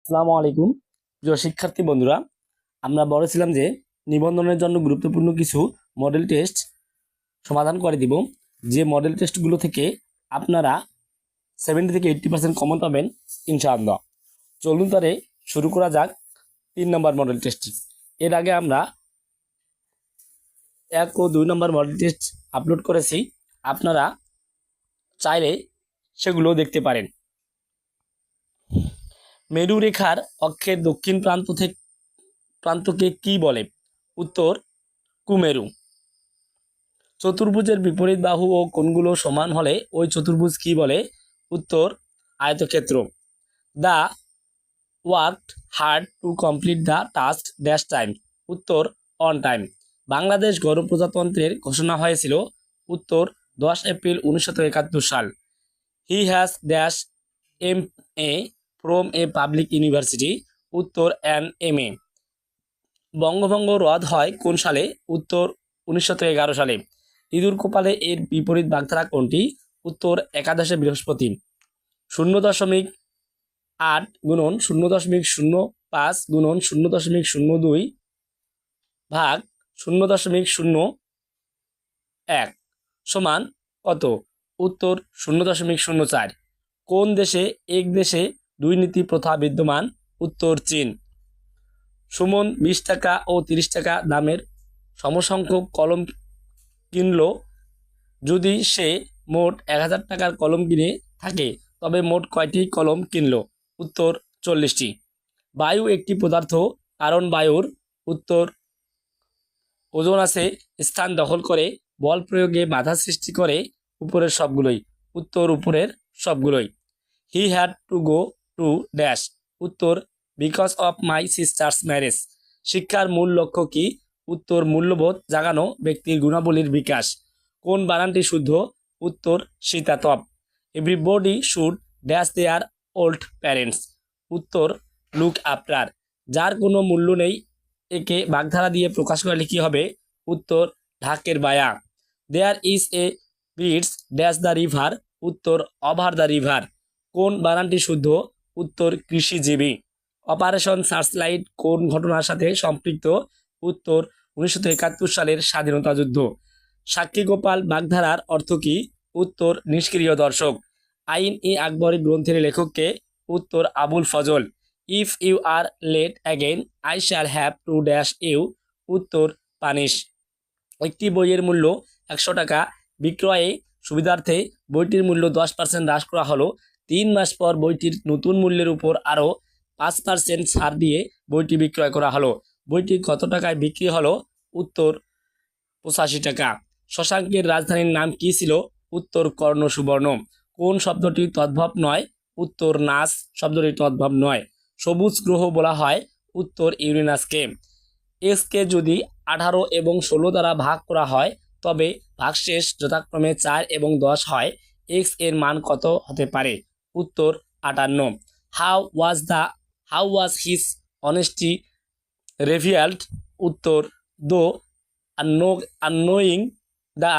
আসসালামু আলাইকুম প্রিয় শিক্ষার্থী বন্ধুরা। আমরা বলেছিলাম যে নিবন্ধনের জন্য গুরুত্বপূর্ণ কিছু মডেল টেস্ট সমাধান করে দিব। যে মডেল টেস্টগুলো থেকে আপনারা 70 থেকে 80% কমন পাবেন ইনশাআল্লাহ। চলুন তারে শুরু করা যাক 3 নম্বর মডেল টেস্টটি। এর আগে আমরা 1 ও 2 নম্বর মডেল টেস্ট আপলোড করেছি, আপনারা চাইলে সেগুলো দেখতে পারেন। মেরু রেখার অক্ষের দক্ষিণ প্রান্তকে কি বলে? উত্তর কুমেরু। চতুর্ভুজের বিপরীত বাহু ও কোণগুলো সমান হলে ওই চতুর্ভুজ কি বলে? উত্তর আয়তক্ষেত্র। The worked hard to complete the task dash time. উত্তর অন টাইম। বাংলাদেশ গণপ্রজাতন্ত্রের ঘোষণা হয়েছিল? উত্তর 10 এপ্রিল 1971 সাল। He has dash MA from a public university. উত্তর MA। বঙ্গভঙ্গ রদ হয় কোন সালে? উত্তর 1911 সালে। ইঁদুর কপালে এর বিপরীত বাগধারা কোনটি? উত্তর একাদশে বৃহস্পতি। 0.8 গুণন 0.05 গুণন 0.02 ভাগ 0.01 সমান কত? উত্তর 0.04। কোন দেশে এক দেশে দুই নীতি প্রথা বিদ্যমান? উত্তর চীন। সুমন 20 টাকা ও 30 টাকা দামের সমসংখ্যক কলম কিনল। যদি সে মোট 1000 টাকার কলম কিনে থাকে তবে মোট কয়টি কলম কিনল? উত্তর 40টি। বায়ু একটি পদার্থ, কারণ বায়ুর উত্তর ওজন আছে, স্থান দখল করে, বল প্রয়োগে বাধা সৃষ্টি করে। উপরের সবগুলোই। উত্তর উপরের সবগুলোই। He had to go to dash. উত্তর because of my sister's marriage. শিক্ষার মূল লক্ষ্য কি? উত্তর মূল্যবোধ জাগানো, ব্যক্তির গুণাবলীর বিকাশ। কোন বানানটি শুদ্ধ? উত্তর শীতাতপ। Everybody should dash their old parents. উত্তর লুক আফটার। যার কোনো মূল্য নেই একে বাগধারা দিয়ে প্রকাশ করলে কি হবে? উত্তর ঢাকের বায়া। There is a bridge dash the river. উত্তর ওভার দ্য রিভার। কোন বানানটি শুদ্ধ? উত্তর কৃষিজীবী। অপারেশন সার্চলাইট কোন ঘটনার সাথে সম্পৃক্ত? উত্তর 1971 সালের স্বাধীনতা যুদ্ধ। সাক্ষীগোপাল বাগধারার অর্থ কি? উত্তর নিষ্ক্রিয় দর্শক। আইন-ই আকবরী গ্রন্থের লেখককে? উত্তর Abul Fazl. If you are late again I shall have to dash you. উত্তর পানিশ। একটি বইয়ের মূল্য 100 টাকা, বিক্রয়ে সুবিধার্থে বইটির মূল্য 10% হ্রাস করা হলো। 3 মাস পর বইটির নতুন মূল্যের উপর আরও 5% ছাড় দিয়ে বইটি বিক্রয় করা হলো। বইটি কত টাকায় বিক্রি হলো? উত্তর 85 টাকা। শশাঙ্কের রাজধানীর নাম কি ছিল? উত্তর কর্ণ সুবর্ণ। কোন শব্দটি তদ্ভব নয়? উত্তর নাস শব্দটি তদ্ভব নয়। সবুজ গ্রহ বলা হয়? উত্তর ইউরেনাসকে। এক্সকে যদি 18 এবং 16 দ্বারা ভাগ করা হয় তবে ভাগশেষ যথাক্রমে 4 এবং 10 হয়। এক্স এর মান কত হতে পারে? উত্তর 58। How was his honesty revealed? উত্তর দো unknowing the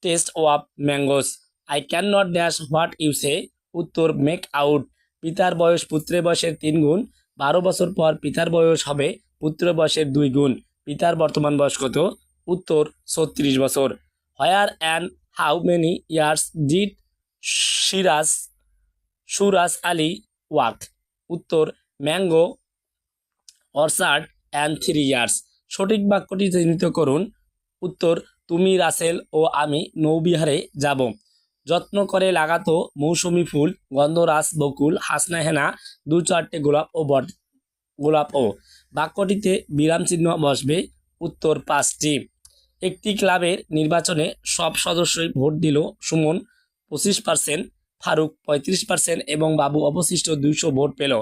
taste of mangoes. I cannot dash what you say. উত্তর মেক আউট। পিতার বয়স পুত্রের বয়সের 3 গুণ। 12 বছর পর পিতার বয়স হবে পুত্রের বয়সের 2 গুণ। পিতার বর্তমান বয়স কত? উত্তর 36 বছর। হোয়ার and how many years did Siraj Suraj Ali walk? উত্তর ম্যাঙ্গো অর্চার্ড অ্যান্ড 3 ইয়ার্স। সঠিক বাক্যটি চিহ্নিত করুন। উত্তর তুমি রাসেল ও আমি নৌবিহারে যাব। যত্ন করে লাগাতো মৌসুমি ফুল, গন্ধরাজ বকুল, হাসনা হেনা, 2-4টে গোলাপ ও। বাক্যটিতে বিরাম চিহ্ন বসবে। উত্তর 5টি। একটি ক্লাবের নির্বাচনে সব সদস্যই ভোট দিল। সুমন 25%, ফারুক 35% এবং বাবু অবশিষ্ট 200 ভোট পেল।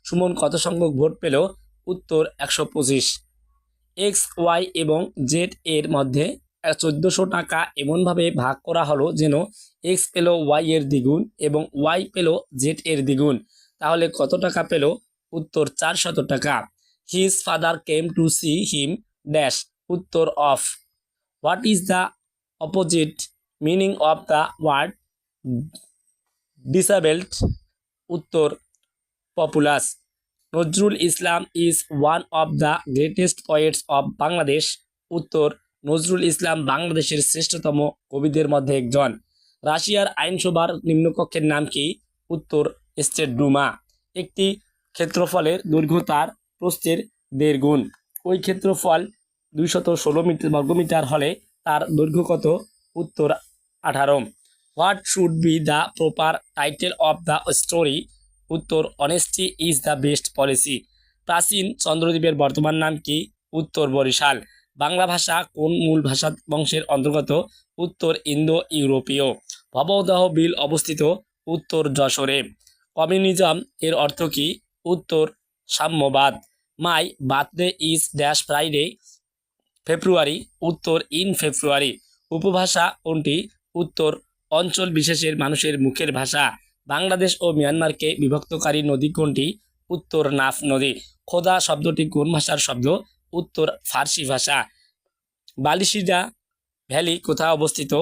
সুমন কত সংখ্যক ভোট পেল? উত্তর 125। এক্স ওয়াই এবং জেড এর মধ্যে 1400 টাকা এমনভাবে ভাগ করা হলো যেন এক্স পেল ওয়াই এর দ্বিগুণ এবং ওয়াই পেল জেড এর দ্বিগুণ। তাহলে কত টাকা পেল? উত্তর 400 টাকা। His father came to see him dash. উত্তর off. What is the opposite meaning of the word disabled? উত্তর populous. Nazrul Islam is one of the greatest poets of Bangladesh. উত্তর, নজরুল ইসলাম বাংলাদেশের শ্রেষ্ঠতম কবিদের মধ্যে একজন। রাশিয়ার আইনসভার নিম্নকক্ষের নাম কি? উত্তর, স্টেট ডুমা। একটি ক্ষেত্রফলের দৈর্ঘ্য তার প্রস্থের 1.5 গুণ। ওই ক্ষেত্রফল 216 বর্গমিটার হলে তার দৈর্ঘ্য কত? উত্তর, 18। What should be the proper title of the story? উত্তর, honesty is the best policy. প্রাচীন চন্দ্রদ্বীপের বর্তমান নাম কি? উত্তর, বরিশাল। বাংলা ভাষা কোন মূল ভাষা বংশের অন্তর্গত? উত্তর, ইন্দো ইউরোপীয়। ভবদহ বিল অবস্থিত? উত্তর, যশোরে। কমিউনিজম এর অর্থ কি? উত্তর, সাম্যবাদ। My birthday is dash Friday, February. উত্তর, ইন ফেব্রুয়ারি। উপভাষা কোনটি? উত্তর, অঞ্চল বিশেষের মানুষের মুখের ভাষা। বাংলাদেশ ও মিয়ানমারকে বিভক্তকারী নদী কোনটি? উত্তর, নাফ নদী। খোদা শব্দটি কোন ভাষার শব্দ? উত্তর, ফার্সি ভাষা। বালিশিডা ভ্যালি কোথায় অবস্থিত?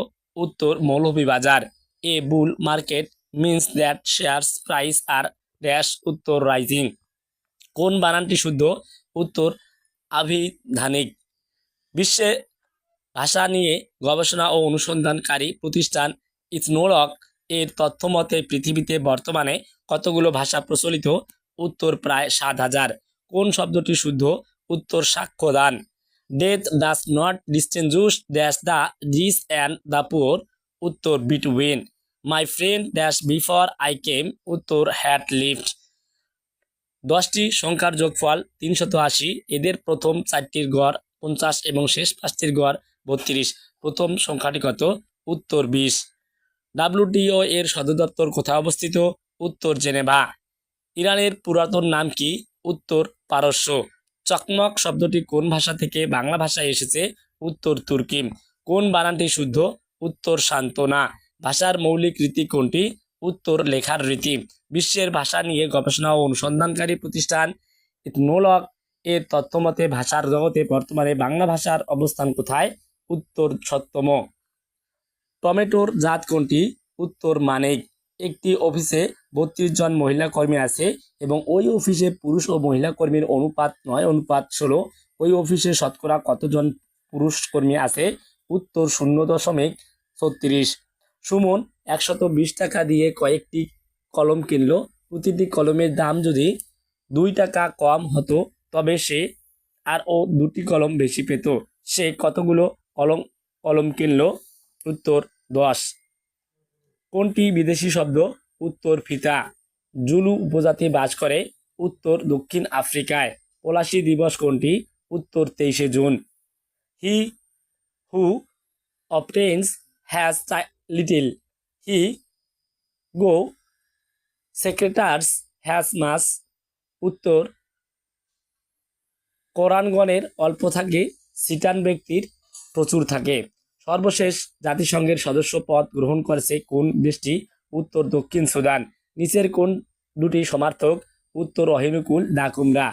উত্তর, Moulvibazar. A bull market means that shares price are dash, উত্তর, রাইজিং। কোন বানানটি শুদ্ধ? উত্তর, আভিধানিক। বিশ্বে ভাষা নিয়ে গবেষণা ও অনুসন্ধানকারী প্রতিষ্ঠান ইথনোলগ এর তথ্যমতে পৃথিবীতে বর্তমানে কতগুলো ভাষা প্রচলিত? উত্তর, প্রায় 7,000। কোন শব্দটি শুদ্ধ? উত্তর, সাক্ষ্যদান। Death does not distinguish dash the rich and the poor. উত্তর, between. My friend dash before I came. উত্তর, হ্যাড লিভড। 10টি সংখ্যার যোগফল 380। এদের প্রথম 4টির গড় 50 এবং শেষ 5টির গড় 32। প্রথম সংখ্যাটি কত? উত্তর, 20। ডাব্লিউটিও এর সদর দপ্তর কোথায় অবস্থিত? উত্তর, জেনেভা। ইরানের পুরাতন নাম কি? উত্তর, পারস্য। চকমক শব্দটি কোন ভাষা থেকে বাংলা ভাষায় এসেছে? উত্তর, তুর্কি। কোন বানানটি শুদ্ধ? উত্তর, সান্ত্বনা। ভাষার মৌলিক রীতি কোনটি? উত্তর, লেখার রীতি। বিশ্বের ভাষা নিয়ে গবেষণা ও অনুসন্ধানকারী প্রতিষ্ঠান ইথনোলগ এর তথ্যমতে ভাষার জগতে বর্তমানে বাংলা ভাষার অবস্থান কোথায়? উত্তর, 7তম। টমেটোর জাত কোনটি? উত্তর, মানিক। একটি অফিসে 32 জন মহিলা কর্মী আছে এবং ওই অফিসে পুরুষ ও মহিলা কর্মীর অনুপাত 9:16। ওই অফিসে শতকরা কতজন পুরুষ কর্মী আছে? উত্তর, 0.36। সুমন 120 টাকা দিয়ে কয়েকটি কলম কিনলো। প্রতিটি কলমের দাম যদি 2 টাকা কম হতো তবে সে আরও 2টি কলম বেশি পেত। সে কতগুলো কলম কলম কিনলো? উত্তর, 10। কোনটি বিদেশি শব্দ? উত্তর, ফিতা। জুলু উপজাতি বাস করে? উত্তর, দক্ষিণ আফ্রিকায়। পলাশী দিবস কোনটি? উত্তর, 23শে June. He who obtains has little, he go secretars has much। উত্তর, কোরআনগণের অল্প থাকে, সিটান ব্যক্তির প্রচুর থাকে। সর্বশেষ জাতিসংঘের সদস্য পদ গ্রহণ করেছে কোন দেশটি? উত্তর, দক্ষিণ সুদান। নিচের কোন দুটি সমার্থক? উত্তর, অহিনুকুল ডাকুমরা।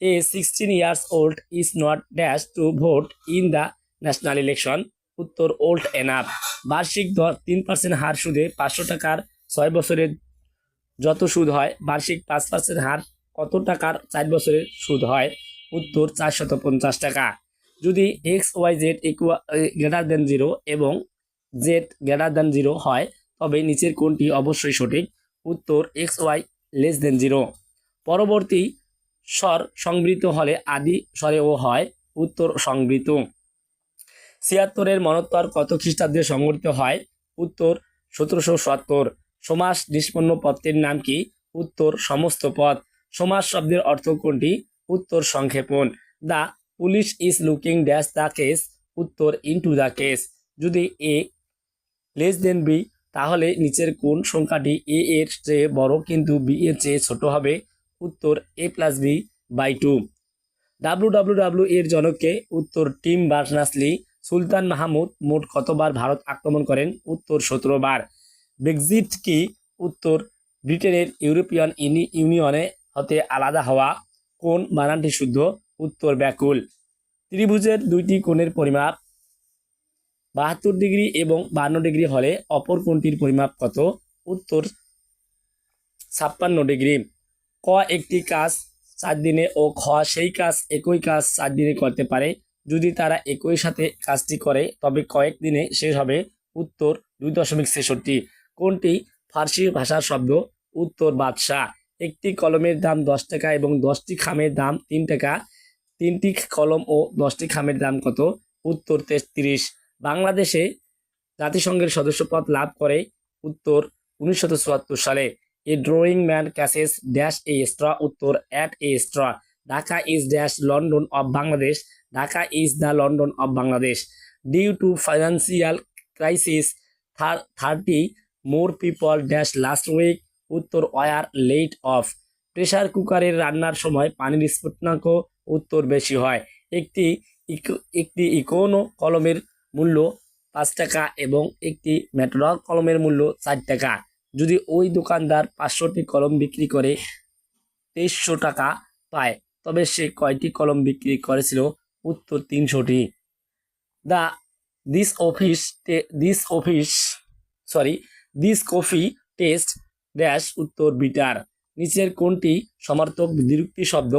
এ 16 years old is not dash to vote in the national election। উত্তর, ওল্ড এনাফ। বার্ষিক 3% হার সুদে 500 টাকার 6 বছরের যত সুদ হয়, বার্ষিক 5% হার কত টাকার 4 বছরের সুদ হয়? উত্তর, 450 টাকা। যদি XYZ গ্রেটার দেন 0 এবং Z গ্রেটার দেন 0 হয় তবে নিচের কোনটি অবশ্যই সঠিক? উত্তর, XY লেস দেন 0। পরবর্তী স্বর সংবৃত হলে আদি স্বরে ও হয়। উত্তর, সংবৃত। 76-এর মনোত্তর কত খ্রিস্টাব্দে সংঘটিত হয়? উত্তর, 1770। সমাস নিষ্পন্ন পদের নাম কি? উত্তর, সমস্ত পদ। সমাস শব্দের অর্থ কোনটি? উত্তর, সংক্ষেপণ। The police is looking dash the case. উত্তর, ইনটু দ্য কেস। যদি এ লেস দেন বি তাহলে নিচের কোন সংখ্যাটি এ এর চেয়ে বড় কিন্তু বি এর চেয়ে ছোট হবে? উত্তর, a+b/2। ডাব্লিউডাব্লিউডাব্লিউ এর জনককে? উত্তর, টিম বার্নার্স-লি। সুলতান মাহমুদ মোট কতবার ভারত আক্রমণ করেন? উত্তর, 17 বার। ব্রেক্সিট কি? উত্তর, ব্রিটেনের ইউরোপিয়ান ইউনিয়নে হতে আলাদা হওয়া। কোন বানানটি শুদ্ধ? উত্তর, ব্যাকুল। ত্রিভুজের দুইটি কোণের পরিমাপ 72 ডিগ্রি এবং 52 ডিগ্রি হলে অপর কোণটির পরিমাপ কত? উত্তর, 56 ডিগ্রি। ক একটি কাজ 4 দিনে ও খ সেই কাজ একই কাজ 4 দিনে করতে পারে। যদি তারা একই সাথে কাজটি করে তবে কয়েক দিনে শেষ হবে। উত্তর 2.63। কোনটি ফার্সি ভাষার শব্দ? উত্তর বাদশাহ। একটি কলমের দাম 10 টাকা এবং 10টি খামের দাম 3 টাকা। 3টি কলম ও 10টি খামের দাম কত? উত্তর 33। বাংলাদেশে জাতিসংঘের সদস্যপদ লাভ করে। উত্তর 1974 সালে। A drowning man catches dash a straw. উত্তর at a straw. Dhaka is dash London of Bangladesh. Dhaka is the London of Bangladesh. Due to financial crisis 30 more people dash last week. উত্তর ওয়ার লেট অফ। প্রেসার কুকারের রান্নার সময় পানির স্ফুটনাঙ্ক উত্তর বেশি হয়। একটি ইকোনো কলমের মূল্য 5 টাকা এবং একটি মেট্রোডক কলমের মূল্য 4 টাকা। যদি ওই দোকানদার 500টি কলম বিক্রি করে 2300 টাকা পায় তবে সে কয়টি কলম বিক্রি করেছিল? উত্তর 300টি। The this coffee taste dash. উত্তর বিটার। নিচের কোনটি সমার্থক দ্বিরুক্তি শব্দ?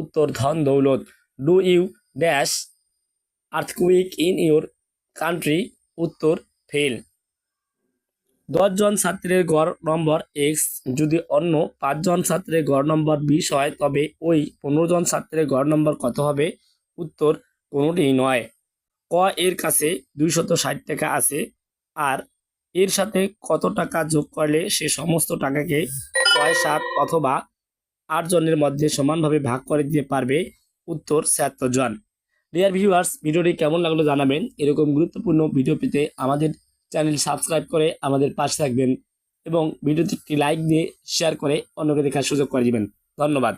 উত্তর ধন দৌলত। Do you dash earthquake in your country? উত্তর ফেল। 10 জন ছাত্রের গড় নম্বর এক্স যদি অন্য 5 জন ছাত্রের গড় নম্বর 20 হয় তবে ওই 15 জন ছাত্রের গড় নম্বর কত হবে? উত্তর কোনোটিই নয়। ক এর কাছে 260 টাকা আছে আর এর সাথে কত টাকা যোগ করলে সে সমস্ত টাকাকে 6, 7 অথবা 8 জনের মধ্যে সমানভাবে ভাগ করে দিতে পারবে? উত্তর 76 জন। ডিয়ার ভিউয়ার্স, ভিডিওটি কেমন লাগলো জানাবেন। এরকম গুরুত্বপূর্ণ ভিডিও পেতে আমাদের চ্যানেল সাবস্ক্রাইব করে আমাদের পাশে থাকবেন এবং ভিডিওটি একটি লাইক দিয়ে শেয়ার করে অন্যকে দেখার সুযোগ করে দিবেন। ধন্যবাদ।